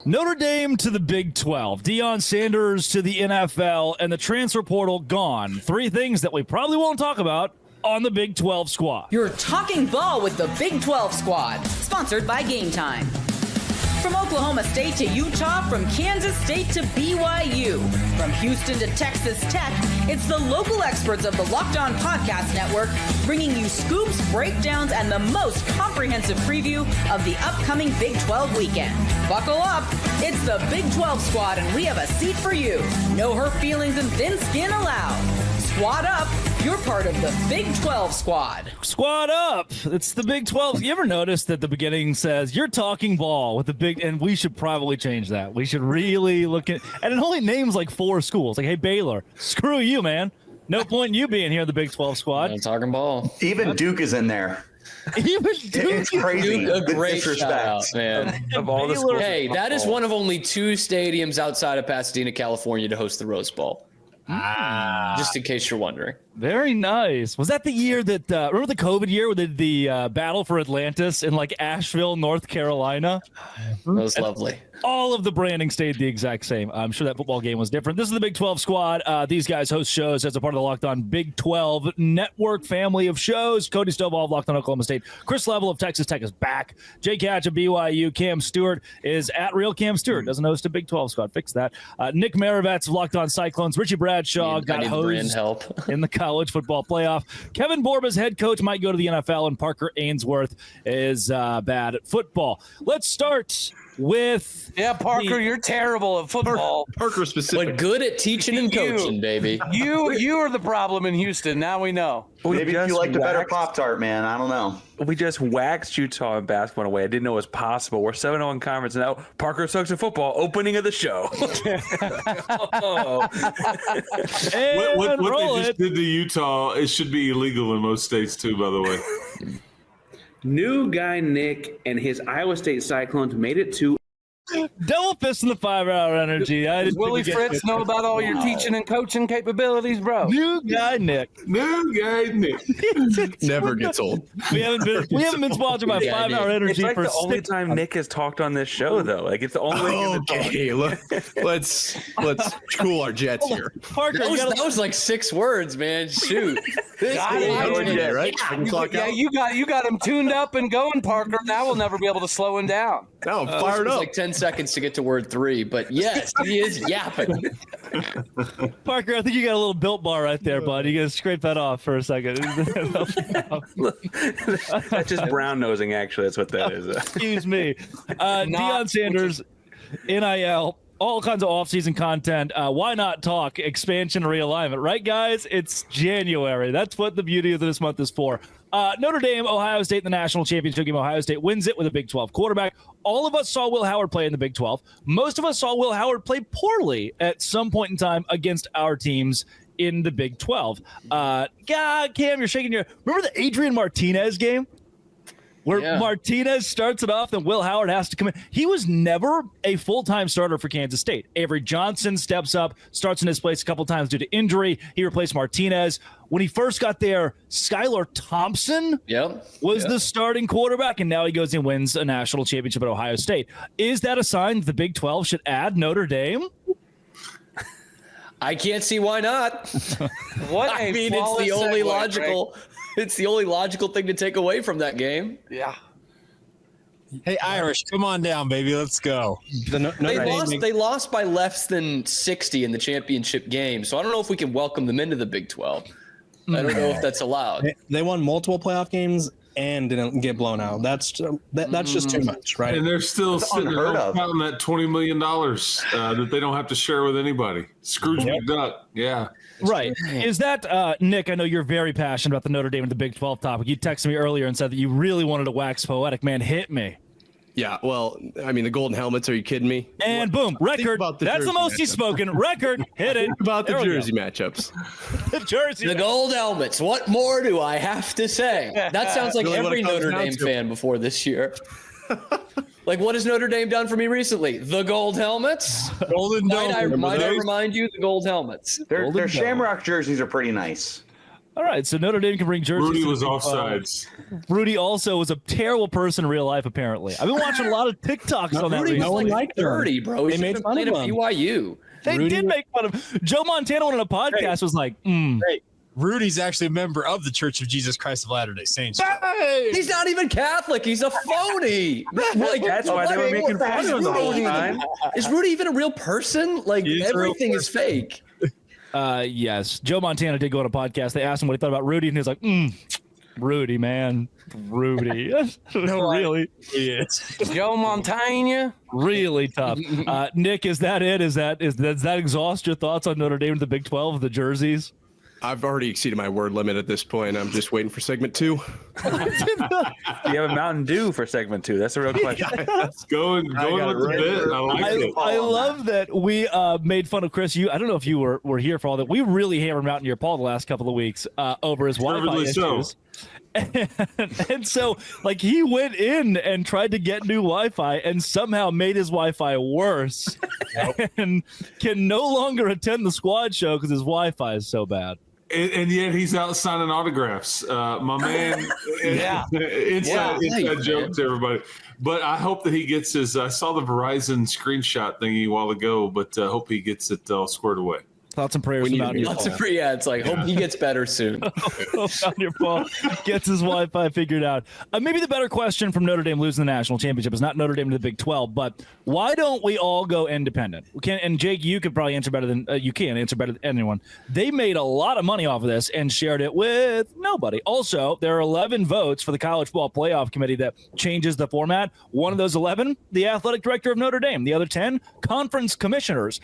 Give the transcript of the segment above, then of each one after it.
Notre Dame to the Big 12, Deion Sanders to the NFL, and the transfer portal gone. Three things that we probably won't talk about on the Big 12 squad. You're talking ball with the Big 12 squad, sponsored by Game Time. From Oklahoma State to Utah, from Kansas State to BYU, from Houston to Texas Tech, it's the local experts of the Locked On Podcast Network bringing you scoops, breakdowns, and the most comprehensive preview of the upcoming Big 12 weekend. Buckle up, it's the Big 12 squad, and we have a seat for you. No hurt feelings and thin skin allowed. Squad up, you're part of the Big 12 squad. Squad up, it's the Big 12. You ever notice that the beginning says, you're talking ball with the big, and we should probably change that. We should really look at, and it only names like 4 schools. Like, hey, Baylor, screw you, man. No point in you being here in the Big 12 squad. I'm talking ball. Even Duke is in there. Even Duke It's crazy. Duke, a great shout out, man. Of all the schools. Hey, that is one of only 2 stadiums outside of Pasadena, California to host the Rose Bowl. Just in case you're wondering. Very nice. Was that the year that, remember the COVID year where they did the Battle for Atlantis in like Asheville, North Carolina? That was lovely. All of the branding stayed the exact same. I'm sure that football game was different. This is the Big 12 squad. These guys host shows as a part of the Locked On Big 12 network family of shows. Cody Stovall of Locked On Oklahoma State. Chris Level of Texas Tech is back. Jake Hatch of BYU. Cam Stewart is at Real Cam Stewart. Doesn't host a Big 12 squad. Fix that. Nick Maravats of Locked On Cyclones. Richie Bradshaw got hosed in the college football playoff. Kevin Borba's head coach might go to the NFL, and Parker Ainsworth is bad at football. Let's start with Parker, you're terrible at football. Parker specific, but good at teaching and coaching, baby. You are the problem in Houston. Now we know. Maybe if you like the better Pop-Tart, man. I don't know. We just waxed Utah in basketball away. I didn't know it was possible. We're 7-0 in conference now. Parker sucks at football. Opening of the show. What they just did to Utah, it should be illegal in most states too, by the way. New guy Nick and his Iowa State Cyclones made it to double fist in the 5-hour energy. Does Willie Fritz know about all your teaching and coaching capabilities, bro? New guy Nick. Never gets old. We haven't been sponsored by 5-hour energy it's like for the only time Nick has talked on this show, though. Like it's the only. Okay, let's cool our jets here. Parker, that was like 6 words, man. Shoot. Right? You got him tuned up and going, Parker. Now we'll never be able to slow him down. No, fired up. Like 10 seconds to get to word 3, but yes, he is yapping. Parker, I think you got a little built bar right there, bud. You got to scrape that off for a second. That's just brown nosing, actually. That's what that is. Excuse me. Deion Sanders, NIL, all kinds of offseason content. Why not talk expansion and realignment, right, guys? It's January. That's what the beauty of this month is for. Notre Dame, Ohio State in the national championship game. Ohio State wins it with a Big 12 quarterback. All of us saw Will Howard play in the Big 12. Most of us saw Will Howard play poorly at some point in time against our teams in the Big 12. Cam, you're shaking your... Remember the Adrian Martinez game? Where Martinez starts it off, then Will Howard has to come in. He was never a full-time starter for Kansas State. Avery Johnson steps up, starts in his place a couple times due to injury. He replaced Martinez. When he first got there, Skylar Thompson was the starting quarterback, and now he goes and wins a national championship at Ohio State. Is that a sign that the Big 12 should add Notre Dame? I can't see why not. I mean, it's the only logical... Right? It's the only logical thing to take away from that game. Yeah. Hey, Irish, come on down, baby. Let's go. They lost by less than 60 in the championship game, so I don't know if we can welcome them into the Big 12. I don't know if that's allowed. They won multiple playoff games and didn't get blown out. That's just too much, right? And they're still sitting there counting that $20 million that they don't have to share with anybody. Scrooge McDuck, Right. Is that, Nick, I know you're very passionate about the Notre Dame and the Big 12 topic. You texted me earlier and said that you really wanted to wax poetic. Man, hit me. Yeah, well, I mean, the golden helmets, are you kidding me? And boom, record. That's the most he's spoken. Record, hit it. Think about the jersey matchups. The gold helmets. What more do I have to say? That sounds like every Notre Dame fan before this year. Like, what has Notre Dame done for me recently? The gold helmets. Golden Dome. Might I remind you, the gold helmets. Their Shamrock jerseys are pretty nice. All right, so Notre Dame can bring jerseys. Rudy to was the Big 12. offsides. Rudy also was a terrible person in real life, apparently. I've been watching a lot of TikToks on that. Rudy was No one like liked him. 30, bro. They He made made fun of at him. BYU. They did make fun of Joe Montana on a podcast was like, Hey, Rudy's actually a member of the Church of Jesus Christ of Latter-day Saints. He's not even Catholic. He's a phony. Like, That's why they were making fun of him the whole time. Is Rudy even a real person? Like, everything is fake. yes. Joe Montana did go on a podcast. They asked him what he thought about Rudy, and he was like, Rudy, man. Rudy. No, really? Joe Montana. Really tough. Nick, is that it? Does that exhaust your thoughts on Notre Dame to the Big 12, the jerseys? I've already exceeded my word limit at this point. I'm just waiting for segment 2. Do you have a Mountain Dew for segment 2? That's a real question. Going with the bit. I like it. I love that we made fun of Chris. I don't know if you were here for all that. We really hammered Mountain Dew Paul the last couple of weeks over his Wi-Fi issues. And so, like, he went in and tried to get new Wi-Fi and somehow made his Wi-Fi worse and can no longer attend the squad show because his Wi-Fi is so bad. And yet he's out signing autographs. My man, inside joke to everybody. But I hope that he gets his. I saw the Verizon screenshot thingy a while ago, but I hope he gets it all squared away. Thoughts and prayers about your Lots of it's like, hope he gets better soon. your Paul gets his Wi-Fi figured out. Maybe the better question from Notre Dame losing the national championship is not Notre Dame to the Big 12, but why don't we all go independent? And Jake, you could probably answer better than you can answer better than anyone. They made a lot of money off of this and shared it with nobody. Also, there are 11 votes for the College Ball Playoff Committee that changes the format. One of those 11, the athletic director of Notre Dame. The other 10, conference commissioners.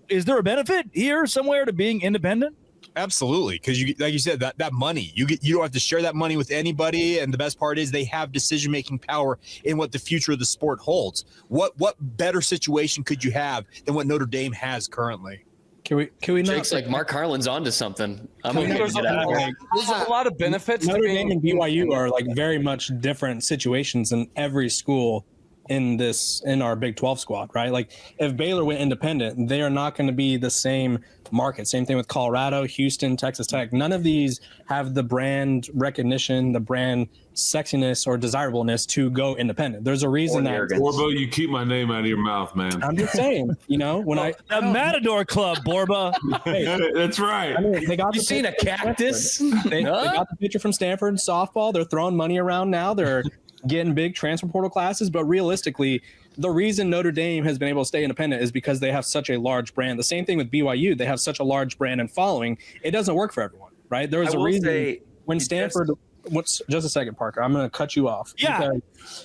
Is there a benefit here somewhere to being independent? Absolutely, because like you said, that money you don't have to share that money with anybody, and the best part is they have decision-making power in what the future of the sport holds. What better situation could you have than what Notre Dame has currently? Can we not? Jake's like, Mark Harlan's onto something. I'm okay to There's get out of here. a lot of benefits to Notre being Dame and BYU are like very much different situations in every school in our Big 12 squad, right? Like if Baylor went independent, they are not going to be the same market. Same thing with Colorado, Houston, Texas Tech. None of these have the brand recognition, the brand sexiness or desirableness to go independent. There's a reason that. Borbo, you keep my name out of your mouth, man. I'm just saying, when the Matador Club, Borba. Hey, that's right. I mean, they got You seen a cactus? They got the pitcher from Stanford softball. They're throwing money around now. They're getting big transfer portal classes, but realistically, the reason Notre Dame has been able to stay independent is because they have such a large brand. The same thing with BYU. They have such a large brand and following. It doesn't work for everyone, right? There was a reason when Stanford just a second, Parker. I'm going to cut you off. Yeah.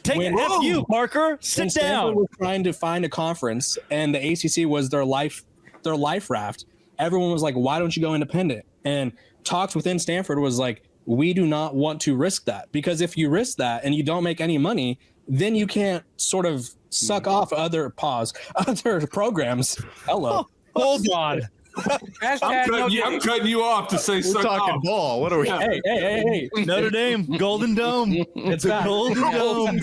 Take it. F you, Parker. Sit down. Stanford was trying to find a conference, and the ACC was their life raft. Everyone was like, why don't you go independent? And talks within Stanford was like, we do not want to risk that, because if you risk that and you don't make any money, then you can't sort of suck off other programs. Hello. Hold on. I'm cutting you off to say We're talking ball. What are we? Hey. Notre Dame, Golden Dome. It's the Golden Dome.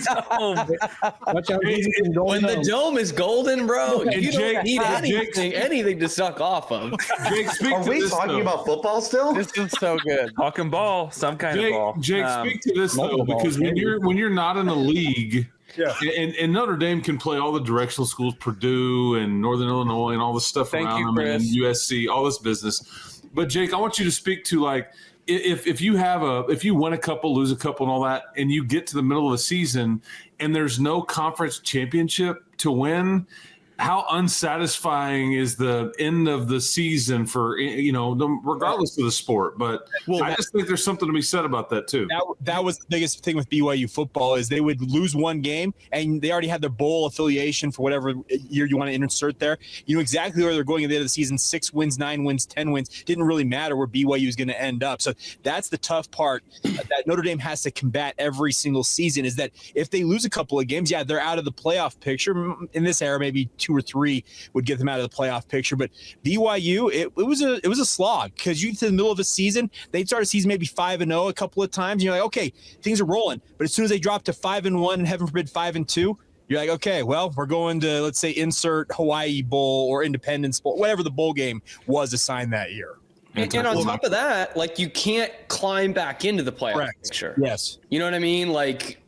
Watch out, When the dome is golden, bro, you Jake, don't need anything to suck off of. Jake, speak Are to we this, talking though. about football still? This is so good. Talking ball, some kind of ball. Jake, speak to this though, because when you're not in a league, and Notre Dame can play all the directional schools, Purdue and Northern Illinois, and all the stuff around them, and USC, all this business. But Jake, I want you to speak to like if you win a couple, lose a couple, and all that, and you get to the middle of the season and there's no conference championship to win. How unsatisfying is the end of the season for, regardless of the sport? But I just think there's something to be said about that too. That was the biggest thing with BYU football is they would lose one game and they already had their bowl affiliation for whatever year you want to insert there. You know exactly where they're going at the end of the season. 6 wins, 9 wins, 10 wins. Didn't really matter where BYU is going to end up. So that's the tough part that Notre Dame has to combat every single season, is that if they lose a couple of games, they're out of the playoff picture. In this era, maybe 2 or 3 would get them out of the playoff picture. But BYU, it was a slog, because you get to the middle of the season, they'd start a season maybe 5-0 a couple of times, and you're like, okay, things are rolling. But as soon as they drop to 5-1 and heaven forbid 5-2, you're like, okay, well, we're going to, let's say, insert Hawaii Bowl or Independence Bowl, whatever the bowl game was assigned that year. And on top of that, like you can't climb back into the playoff picture. Yes. You know what I mean? Like,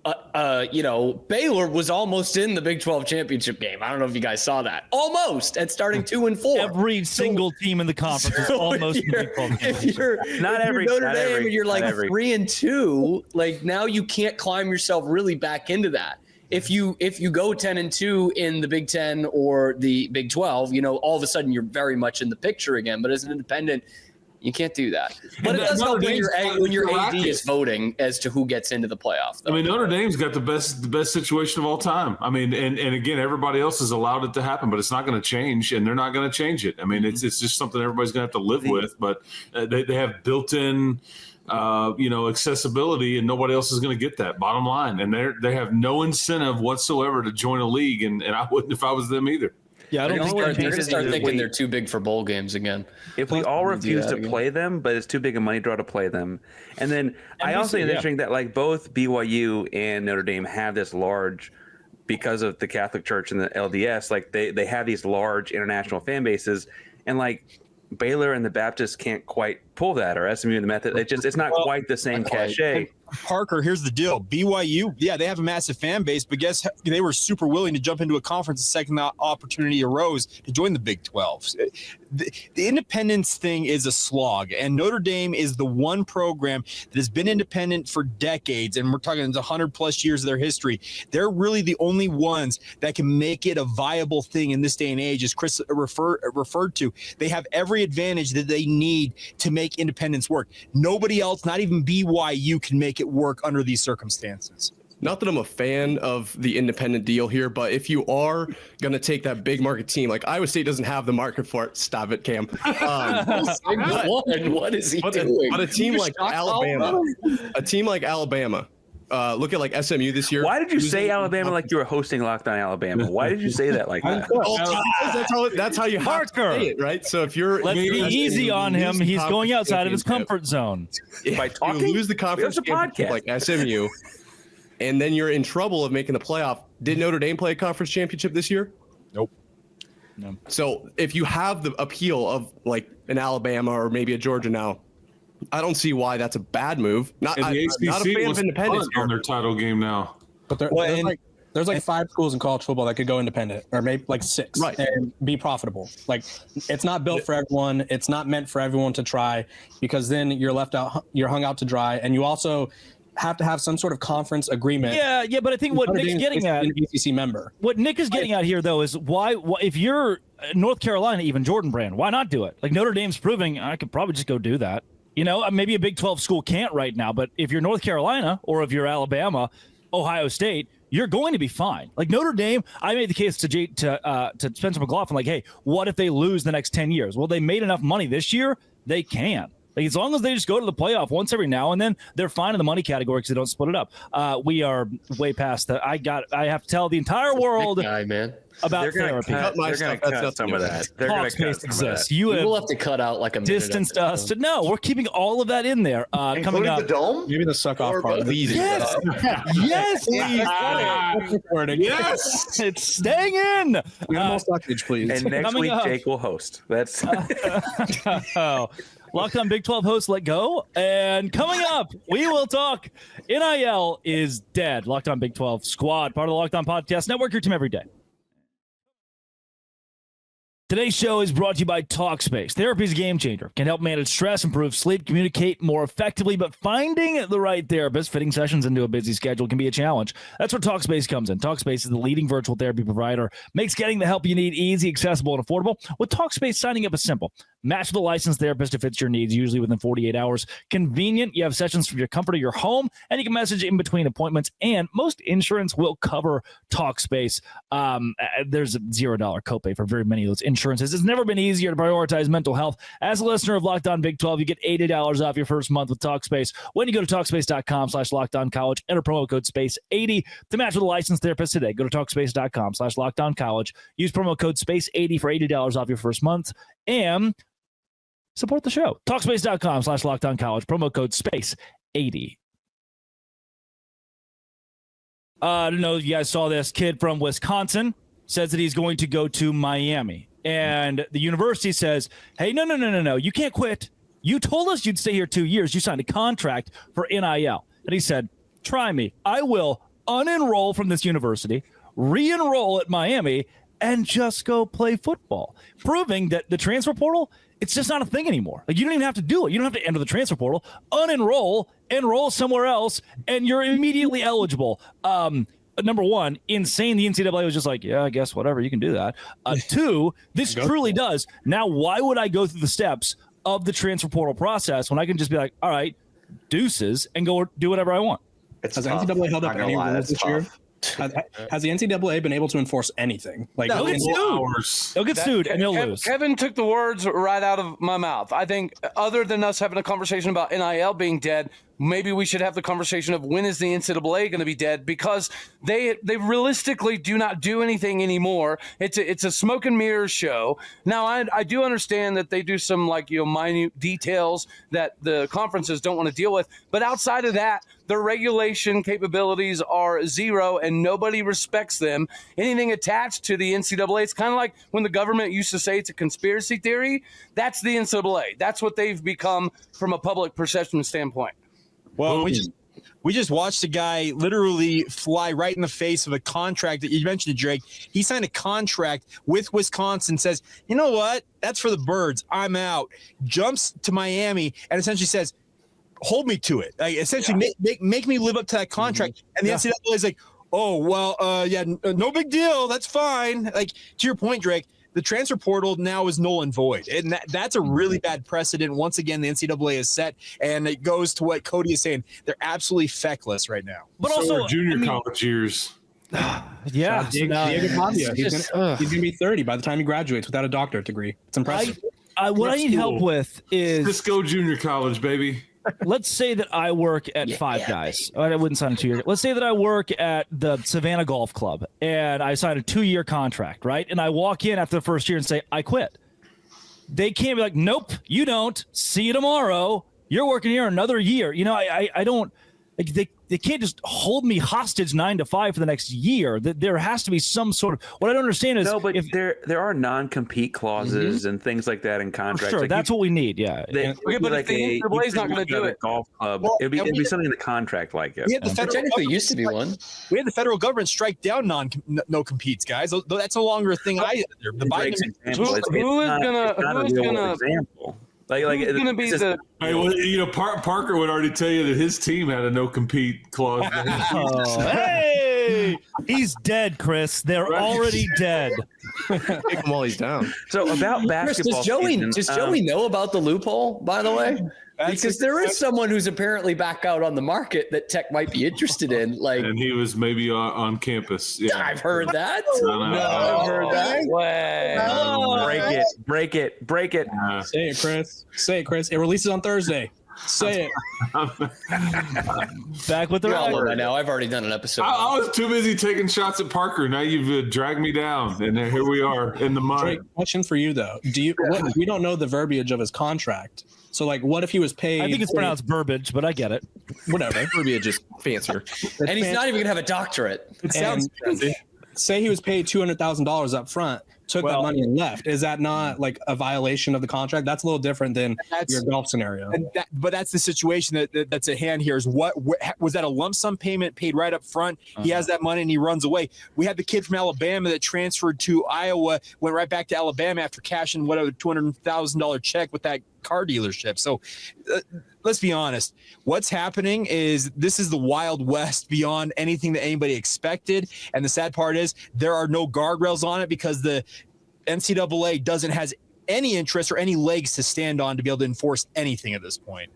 Baylor was almost in the Big 12 championship game. I don't know if you guys saw that. Almost at starting 2-4. Every single team in the conference is almost in the Big 12 championship. If you're Notre Dame and you're like 3-2, like now you can't climb yourself really back into that. If you go 10-2 in the Big 10 or the Big 12, all of a sudden you're very much in the picture again. But as an independent, you can't do that. But it does help when your AD is voting as to who gets into the playoff. I mean, Notre Dame's got the best situation of all time. I mean, and again, everybody else has allowed it to happen, but it's not going to change, and they're not going to change it. I mean, it's just something everybody's going to have to live with. But they have built-in, accessibility, and nobody else is going to get that. Bottom line, and they have no incentive whatsoever to join a league, and I wouldn't if I was them either. Yeah, I don't think they're going to start thinking they're too big for bowl games again. If we all refuse to play them, but it's too big a money draw to play them. And then I also think it's interesting that like both BYU and Notre Dame have this large, because of the Catholic Church and the LDS, like they have these large international fan bases, and like Baylor and the Baptists can't quite pull that, or SMU and the Methodist. It's not quite the same cachet. Parker, here's the deal. BYU, they have a massive fan base, but guess they were super willing to jump into a conference the second opportunity arose to join the Big 12. The independence thing is a slog, and Notre Dame is the one program that has been independent for decades, and we're talking 100+ years of their history. They're really the only ones that can make it a viable thing in this day and age, as Chris referred to. They have every advantage that they need to make independence work. Nobody else, not even BYU, can make it work under these circumstances. Not that I'm a fan of the independent deal here, but if you are going to take that big market team, like Iowa State doesn't have the market for it. Stop it, Cam. What is he doing? But a team like Alabama, look at like SMU this year. Why did you say Alabama like you were hosting Lockdown Alabama? Why did you say that like that? That's how you have to say it, right? So if you're let's be easy on him. He's going outside of his comfort zone. By talking, you lose the conference championship like SMU, and then you're in trouble of making the playoff. Did Notre Dame play a conference championship this year? Nope. No. So if you have the appeal of like an Alabama or maybe a Georgia now, I don't see why that's a bad move. Not a fan of independence on their title game now. But there's like 5 schools in college football that could go independent, or maybe like 6, right, and be profitable. Like it's not built for everyone. It's not meant for everyone to try, because then you're left out. You're hung out to dry, and you also have to have some sort of conference agreement. Yeah, but I think what Nick's getting at, an ACC member. What Nick is getting at here, though, is why if you're North Carolina, even Jordan Brand, why not do it? Like Notre Dame's proving, I could probably just go do that. Maybe a Big 12 school can't right now, but if you're North Carolina or if you're Alabama, Ohio State, you're going to be fine. Like Notre Dame, I made the case to Spencer McLaughlin, like, hey, what if they lose the next 10 years? Well, they made enough money this year, they can. Like as long as they just go to the playoff once every now and then, they're fine in the money category because they don't split it up. We are way past that. I have to tell the entire world about therapy. They're going to cut some of that. They're going to cut some of that. You will have to cut out like a distanced us. No, we're keeping all of that in there. Coming up, the dome, maybe the suck off part. Yes, yes, it's staying in. More suckage, please. And next week, Jake will host. That's. Locked On Big 12 host, let go. And coming up, we will talk. NIL is dead. Locked On Big 12 squad, part of the Locked On Podcast Network, your team every day. Today's show is brought to you by Talkspace. Therapy is a game changer. Can help manage stress, improve sleep, communicate more effectively, but finding the right therapist, fitting sessions into a busy schedule can be a challenge. That's where Talkspace comes in. Talkspace is the leading virtual therapy provider. Makes getting the help you need easy, accessible, and affordable. With Talkspace, signing up is simple. Match with a licensed therapist if fits your needs, usually within 48 hours. Convenient. You have sessions from your comfort of your home, and you can message in between appointments, and most insurance will cover Talkspace. There's a $0 copay for very many of those insurances. It's never been easier to prioritize mental health. As a listener of Locked On Big 12, you get $80 off your first month with Talkspace when you go to Talkspace.com/LockedOnCollege. Enter promo code SPACE80 to match with a licensed therapist today. Go to Talkspace.com/LockedOnCollege. Use promo code SPACE80 for $80 off your first month. And support the show. Talkspace.com/LockedOnCollege. Promo code SPACE80. I don't know if you guys saw this. Kid from Wisconsin says that he's going to go to Miami. And the university says, hey, no. You can't quit. You told us you'd stay here 2 years. You signed a contract for NIL. And he said, try me. I will unenroll from this university, re-enroll at Miami, and just go play football, proving that the transfer portal, it's just not a thing anymore. Like, you don't even have to do it. You don't have to enter the transfer portal, unenroll, enroll somewhere else, and you're immediately eligible. Number one, insane. The NCAA was just like, yeah, I guess whatever, you can do that. Two, this truly does. Now, why would I go through the steps of the transfer portal process when I can just be like, all right, deuces, and go do whatever I want? Has the NCAA held up any rules this year? Has the NCAA been able to enforce anything? Like, they'll get sued and they'll lose. Kevin took the words right out of my mouth. I think other than us having a conversation about NIL being dead, maybe we should have the conversation of when is the NCAA going to be dead, because they realistically do not do anything anymore. It's a smoke and mirrors show. Now, I do understand that they do some minute details that the conferences don't want to deal with, but outside of that, their regulation capabilities are zero and nobody respects them. Anything attached to the NCAA, it's kind of like when the government used to say it's a conspiracy theory. That's the NCAA. That's what they've become from a public perception standpoint. Well, we just watched a guy literally fly right in the face of a contract that you mentioned, Drake. He signed a contract with Wisconsin, says, you know what? That's for the birds. I'm out. Jumps to Miami and essentially says, hold me to it. Like, essentially make me live up to that contract. And the NCAA is like, oh, well, no big deal. That's fine. Like, to your point, Drake, the transfer portal now is null and void. And that's a really bad precedent. Once again, the NCAA is set, and it goes to what Cody is saying. They're absolutely feckless right now. But so also junior college years. Yeah. Diego Pavia, he's going to be 30 by the time he graduates without a doctorate degree. It's impressive. What I need help with is Cisco Junior College, baby. Let's say that I work at Five Guys. I wouldn't sign a 2 year. Let's say that I work at the Savannah Golf Club and I sign a 2-year contract, right? And I walk in after the first year and say, I quit. They can't be like, nope, you don't. See you tomorrow. You're working here another year. I don't. Like, they can't just hold me hostage 9 to 5 for the next year. There has to be some sort of. What I don't understand is if there are non-compete clauses and things like that in contracts. Sure, like that's what we need. Yeah. Okay, but like the NCAA is not going to do it. Golf club. It'd be something in the contract like it. Technically, used to be one. We had the federal government strike down no competes, guys. That's no longer a thing either. The Biden who is gonna example? Like who's going to be the? Hey, well, Parker would already tell you that his team had a no compete clause. Hey, he's dead, Chris. They're already dead. Take him while he's down. So about basketball, does Joey know about the loophole? By the way. Because there is someone who's apparently back out on the market that Tech might be interested in. And he was maybe on campus. Yeah. I've heard that. I've heard that. Break it. Say it, Chris. It releases on Thursday. Say it. Back with the I know. I've already done an episode. I was too busy taking shots at Parker. Now you've dragged me down, and here we are in the mud. Drake, question for you though: we don't know the verbiage of his contract. So, like, what if he was paid? I think it's pronounced verbiage, but I get it. Whatever. Verbiage is fancier. And he's not even going to have a doctorate. It sounds fancy. Say he was paid $200,000 up front, took that money and left. Is that not like a violation of the contract? That's a little different than your golf scenario. But that's the situation that's at hand here. Is what was that a lump sum payment paid right up front? He has that money and he runs away. We had the kid from Alabama that transferred to Iowa, went right back to Alabama after cashing a $200,000 check with that car dealership. So let's be honest. What's happening is this is the Wild West beyond anything that anybody expected. And the sad part is there are no guardrails on it because the NCAA doesn't has any interest or any legs to stand on to be able to enforce anything at this point.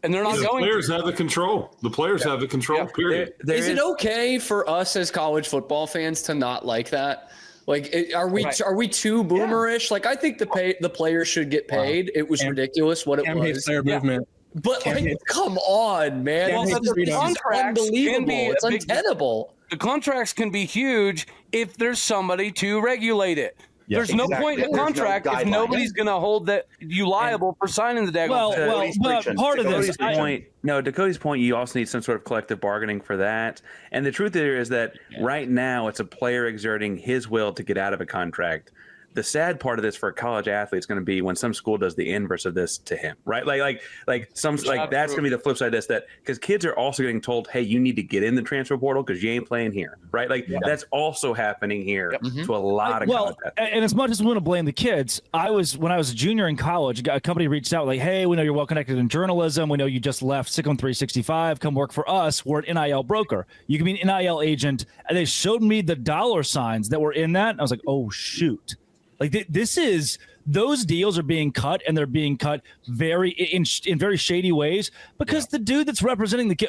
And they're not going. The players have the control. The players have the control. Period. Is it okay for us as college football fans to not like that? Like, are we too boomerish? Like, I think the players should get paid. It was ridiculous what it was. Player movement. But come on, man! The contracts unbelievable. It's untenable. The contracts can be huge if there's somebody to regulate it. Yeah, there's no point in the contract if nobody's going to hold you liable for signing the daggone. Well, part of this. To Cody's point, you also need some sort of collective bargaining for that. And the truth is that right now it's a player exerting his will to get out of a contract. the sad part of this for a college athlete is going to be when some school does the inverse of this to him, right? That's going to be the flip side of this, that because kids are also getting told, hey, you need to get in the transfer portal because you ain't playing here, right? That's also happening here to a lot of college athletes. And as much as we want to blame the kids, when I was a junior in college, a company reached out like, hey, we know you're well connected in journalism. We know you just left Sickle 365. Come work for us. We're an NIL broker. You can be an NIL agent. And they showed me the dollar signs that were in that. And I was like, oh, shoot. Like those deals are being cut, and they're being cut in very shady ways because the dude that's representing the kid,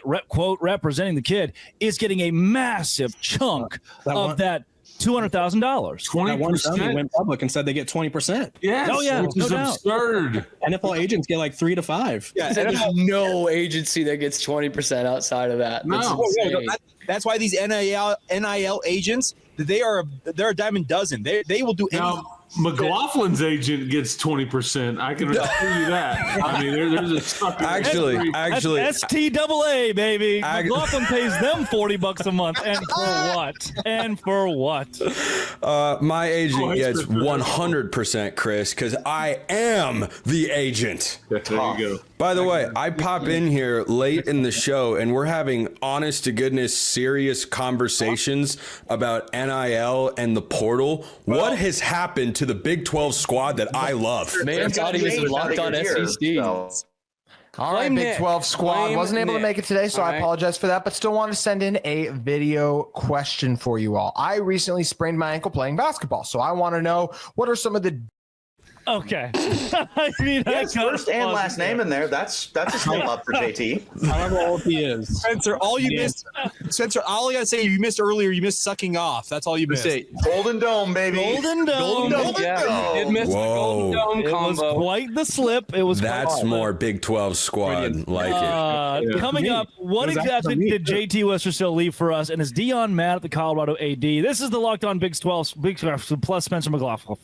representing the kid, is getting a massive chunk of that $200,000. 20% went public and said they get 20%. Yes, which is absurd. NFL agents get like 3 to 5. Yeah, there's no agency that gets 20% outside of that. That's why these NIL agents, they're a dime a dozen. They will do anything. McLaughlin's agent gets 20%. I can assure you that. I mean, there's a sucker. Actually, that's STAA, baby. McLaughlin pays them $40 a month, and for what? And for what? My agent gets 100%, Chris, because I am the agent. There you go. By the way, I pop in here late in the show, and we're having honest to goodness, serious conversations about NIL and the portal. What has happened to the Big 12 squad that I love? Man, thought he was locked on SEC. All right, Big 12 squad. Wasn't able to make it today, so I apologize for that, but still wanted to send in a video question for you all. I recently sprained my ankle playing basketball, so I want to know what are some of the... Okay. I mean, first and last name in there. That's a step up for JT. However old he is. Spencer, all you missed. Spencer, all I gotta say, you missed earlier. You missed sucking off. That's all you missed. Golden Dome, baby. Golden Dome. Yeah, he did miss the Golden Dome combo. It was quite the slip. That's more Big 12 squad like it. Coming up, what exactly did JT Westerstill leave for us? And is Deion mad at the Colorado AD? This is the Locked On Big 12 plus Spencer McLaughlin.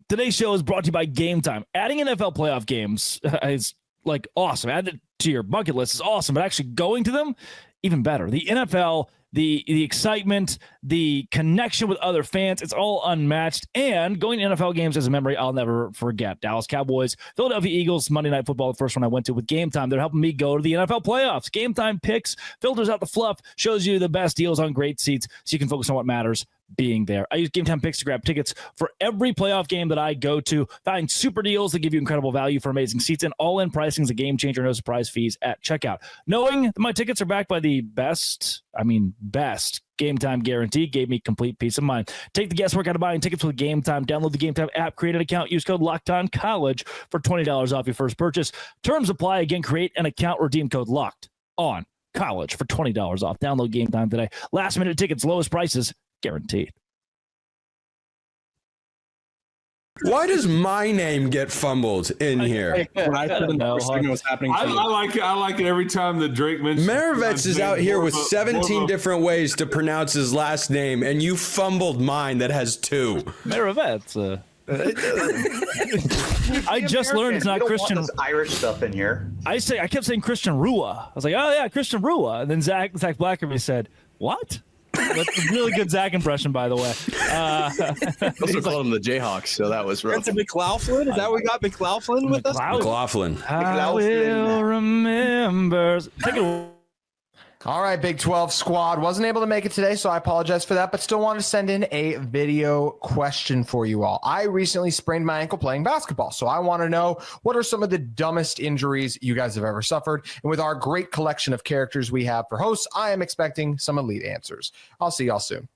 Today's show is brought to you by Game Time. Adding NFL playoff games is like awesome. Add it to your bucket list is awesome, but actually going to them, even better. The NFL, the excitement, the connection with other fans, it's all unmatched. And going to NFL games is a memory I'll never forget. Dallas Cowboys, Philadelphia Eagles, Monday Night Football, the first one I went to with Game Time. They're helping me go to the NFL playoffs. Game Time picks, filters out the fluff, shows you the best deals on great seats so you can focus on what matters, being there. I use Game Time picks to grab tickets for every playoff game that I go to. Find super deals that give you incredible value for amazing seats, and all-in pricing is a game changer. No surprise fees at checkout. Knowing that my tickets are backed by the best Game Time guarantee gave me complete peace of mind. Take the guesswork out of buying tickets with Game Time. Download the Game Time app, create an account, use code LOCKEDONCollege for $20 off your first purchase. Terms apply. Again, create an account, redeem code LOCKEDONCollege for $20 off. Download Game Time today. Last minute tickets, lowest prices guaranteed. Why does my name get fumbled in here? I like it every time that Drake mentions. Maravets is out here with 17 different ways to pronounce his last name, and you fumbled mine that has 2. Maravets. I just learned it's not Christian. Want this Irish stuff in here. I kept saying Christian Rua. I was like, oh yeah, Christian Rua. And then Zach Blackerby said, what? That's a really good Zach impression, by the way. Also called him the Jayhawks, so that was rough. Spencer McLaughlin? Is that what we got McLaughlin with us? McLaughlin. I will remember. Take it. All right, Big 12 squad. Wasn't able to make it today, so I apologize for that, but still wanted to send in a video question for you all. I recently sprained my ankle playing basketball, so I want to know what are some of the dumbest injuries you guys have ever suffered? And with our great collection of characters we have for hosts, I am expecting some elite answers. I'll see y'all soon.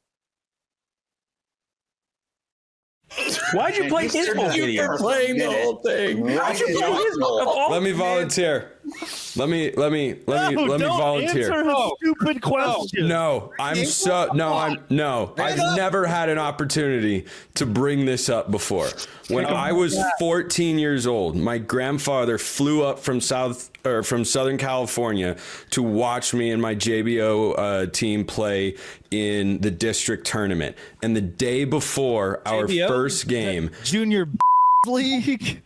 Why'd you play his whole video? You're playing the whole thing. Why'd you play his whole Let me volunteer. Let me volunteer. Answer his stupid question. I've never had an opportunity to bring this up before. When I was 14 years old, my grandfather flew up from Southern California to watch me and my JBO team play in the district tournament. And the day before our first game, Junior League.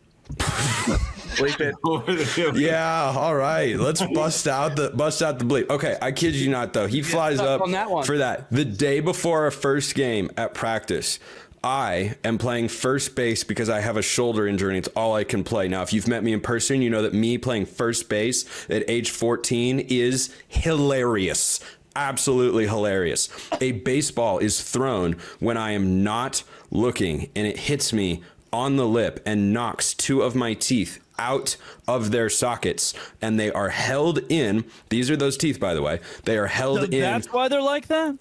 Bleep it. Yeah, all right. Let's bust out the bleep. Okay, I kid you not though. He flies up on that one. for that. The day before our first game at practice, I am playing first base because I have a shoulder injury and it's all I can play. Now, if you've met me in person, you know that me playing first base at age 14 is hilarious. Absolutely hilarious. A baseball is thrown when I am not looking and it hits me on the lip and knocks 2 of my teeth out of their sockets, and they are held in. These are those teeth, by the way. They are held in. That's why they're like that?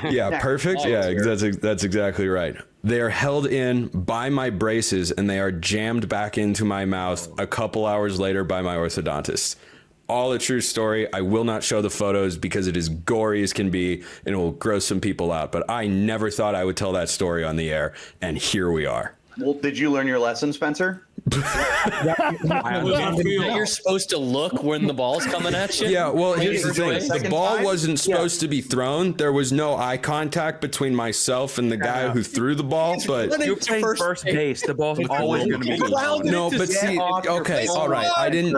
Yeah, perfect. Yeah, that's exactly right. They are held in by my braces, and they are jammed back into my mouth a couple hours later by my orthodontist. All a true story. I will not show the photos because it is gory as can be, and it will gross some people out. But I never thought I would tell that story on the air, and here we are. Well, did you learn your lesson, Spencer? You're supposed to look when the ball's coming at you. Yeah, well, here's the thing. The ball wasn't supposed to be thrown. There was no eye contact between myself and the guy who threw the ball. But you're playing first base. The ball's always going to be. No, but see, okay, all right. I didn't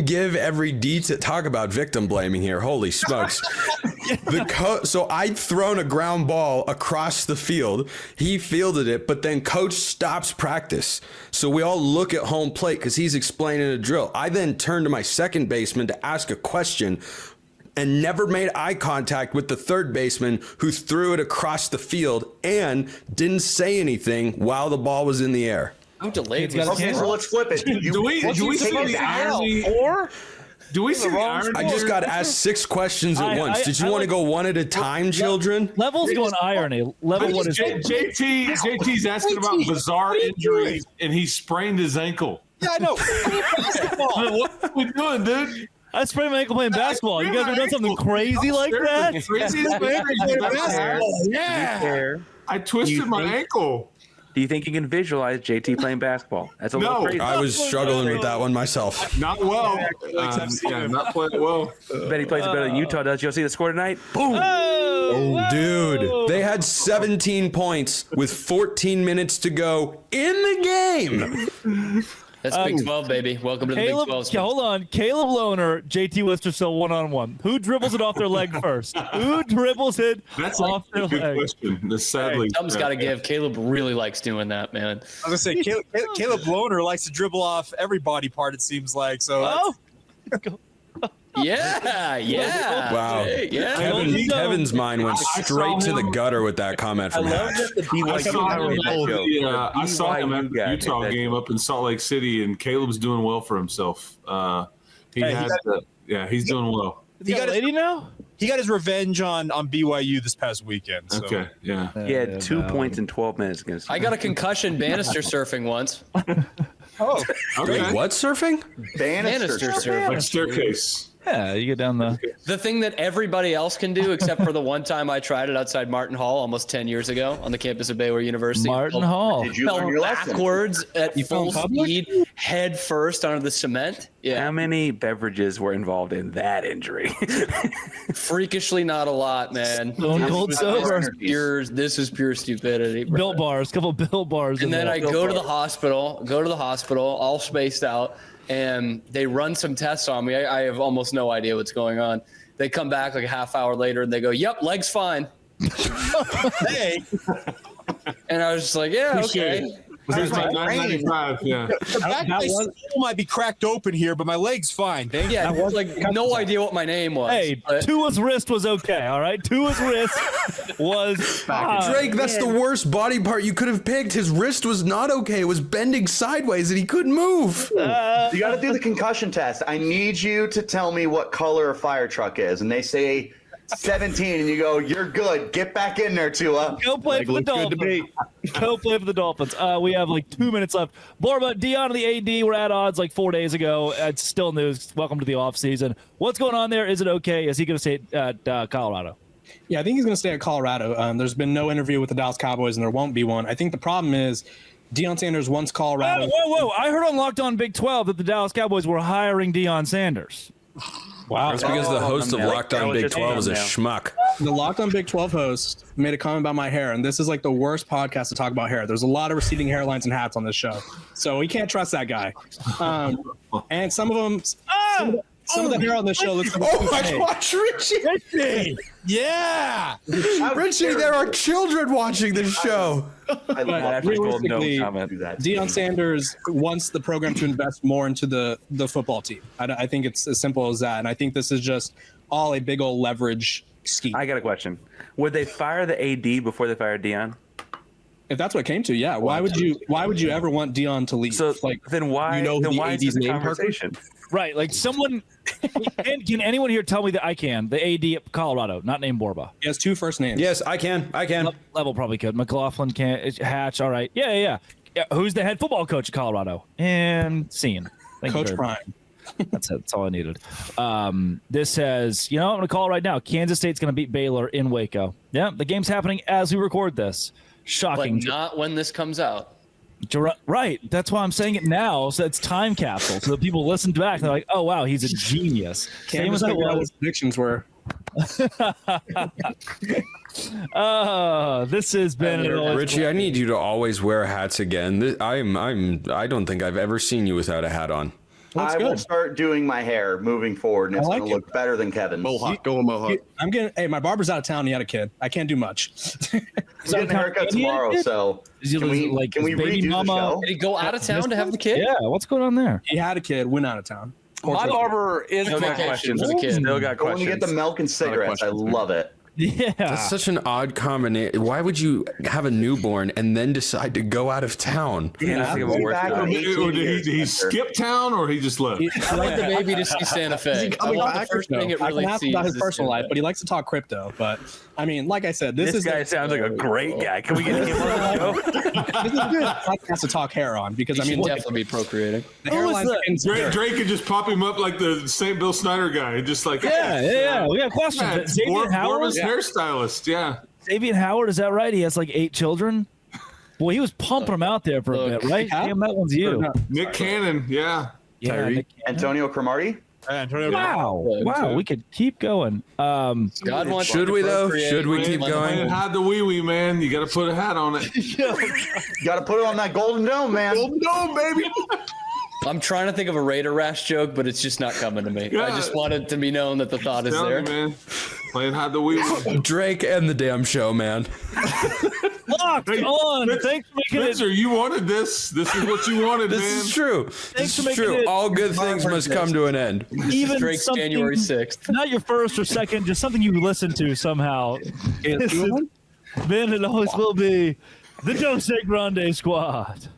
give every detail. Talk about victim blaming here. Holy smokes. So I'd thrown a ground ball across the field. He fielded it, but then coach stops practice. So we all look at home plate because he's explaining a drill. I then turned to my second baseman to ask a question and never made eye contact with the third baseman who threw it across the field and didn't say anything while the ball was in the air. How delayed? Okay, so let's flip it. Do we see the irony? Do we see the irony? I just got asked 6 questions at once. Did you want to go one at a time, children? Level's going irony. Level one is JT's asking about bizarre injuries, and he sprained his ankle. Yeah, I know. What are we doing, dude? I sprained my ankle playing basketball. You guys have done something crazy like that? Yeah. I twisted my ankle. Do you think you can visualize JT playing basketball? That's a little crazy. I was struggling with that one myself. Not well. Not playing well. Bet he plays better than Utah does. You'll see the score tonight. Boom. Oh, dude. They had 17 points with 14 minutes to go in the game. That's Big 12, baby. Welcome to the Big 12. Hold on. Caleb Lohner, JT Wistersill one-on-one. Who dribbles it off their leg first? Who dribbles it off their leg? Good question. Sadly, something's got to give. Caleb really likes doing that, man. I was going to say, Caleb Lohner likes to dribble off every body part, it seems like. So. Yeah. Wow. Yeah. Kevin's mind went straight to the gutter with that comment from Hatch. I saw him at the Utah game up in Salt Lake City, and Caleb's doing well for himself. He's doing well. He got a lady now? He got his revenge on BYU this past weekend. So. Okay, yeah. He had 2 points in 12 minutes against. I got a concussion banister surfing once. Oh, okay. Wait, what surfing? Banister surfing. Like staircase. Yeah, you get down the thing that everybody else can do, except for the one time I tried it outside Martin Hall almost 10 years ago on the campus of Baylor University. Martin Hall. Did you learn your lesson? Backwards at full speed, head first onto the cement. Yeah. How many beverages were involved in that injury? Freakishly, not a lot, man. Stone cold sober. This is pure stupidity. Bro. Bill bars, couple Bill bars. And then I go to the hospital, all spaced out. And they run some tests on me. I have almost no idea what's going on. They come back like a half hour later and they go, "Yep, leg's fine." Hey. And I was just like, "Yeah, okay." There's like 995, yeah. The back of my skull might be cracked open here, but my leg's fine. Thank you. Yeah, like no idea what my name was. Hey, Tua's wrist was okay, all right? Tua's wrist was fine. Drake, that's the worst body part you could have picked. His wrist was not okay. It was bending sideways and he couldn't move. You got to do the concussion test. I need you to tell me what color a fire truck is. And they say 17, and you go, "You're good. Get back in there, Tua." Go play for the Dolphins. Go play for the Dolphins. We have like 2 minutes left. More about Deion and the AD. We're at odds like 4 days ago. It's still news. Welcome to the offseason. What's going on there? Is it okay? Is he going to stay at Colorado? Yeah, I think he's going to stay at Colorado. There's been no interview with the Dallas Cowboys, and there won't be one. I think the problem is Deion Sanders wants Colorado. Whoa. I heard on Locked On Big 12 that the Dallas Cowboys were hiring Deion Sanders. Wow. That's because the host of Locked On Big 12 is a schmuck. The Locked On Big 12 host made a comment about my hair, and this is like the worst podcast to talk about hair. There's a lot of receding hairlines and hats on this show, so we can't trust that guy. And some of them, some of the hair on this show looks like oh my gosh, Richie! Yeah! Richie, there are children watching this show. But realistically, Deion Sanders wants the program to invest more into the football team. I think it's as simple as that. And I think this is just all a big old leverage scheme. I got a question. Would they fire the AD before they fired Deion? If that's what it came to, yeah. Why would you ever want Deion to leave? So then why? You know then the why AD's is this a name, conversation? Right, like someone can anyone here tell me that I can? The AD at Colorado, not named Borba. He has two first names. Yes, I can. Level probably could. McLaughlin can't. Hatch. All right. Yeah. Who's the head football coach at Colorado? And scene. Coach Prime. That's it. That's all I needed. This says, I'm going to call it right now. Kansas State's going to beat Baylor in Waco. Yeah, the game's happening as we record this. Shocking. But not when this comes out. Right. That's why I'm saying it now. So it's time capsule. So that people listen back and they're like, oh, wow, he's a genius. Same as what his predictions were. This has been Richie. I need you to always wear hats again. I don't think I've ever seen you without a hat on. I will start doing my hair moving forward, and it's going to look better than Kevin's. Mohawk, go Mohawk. Hey, my barber's out of town. He had a kid. I can't do much. He's getting a haircut tomorrow, so can we redo the show? Did he go out of town to have the kid? Yeah, what's going on there? He had a kid, went out of town. My barber is Still got questions. Still got questions. When you get the milk and cigarettes, I love it. Yeah, that's such an odd combination. Why would you have a newborn and then decide to go out of town? Did he skip town or he just left? I like the baby to see Santa Fe. The first thing it really sees about his personal life, but he likes to talk crypto. But I mean, like I said, this guy sounds like a great guy. Can we get him on the show? This is a good podcast to talk hair on because I mean, definitely be procreating. The hairline. Drake could just pop him up like the St. Bill Snyder guy, just like yeah. We got questions. Xavier Howard, hairstylist, yeah. Xavier Howard, is that right? He has like 8 children. Well, he was pumping them out there for a bit, right? Damn, that one's you. Nick Cannon, yeah. Antonio Cromartie. Wow, we could keep going. Should we though? Should we keep going? Hide the wee, man. You got to put a hat on it. You got to put it on that Golden Dome, man. Golden Dome, baby. I'm trying to think of a Raider Rash joke, but it's just not coming to me. Yeah. I just want it to be known that the thought is there. Man. Playing hide the wee. Drake and the damn show, man. Locked on. Thanks for making Spencer, you wanted this. This is what you wanted, this man. Is true. Thanks this is true. All good things must come to an end. Even Drake's January 6th. Not your first or second, just something you listen to somehow. Then it always will be the Jose Grande Squad.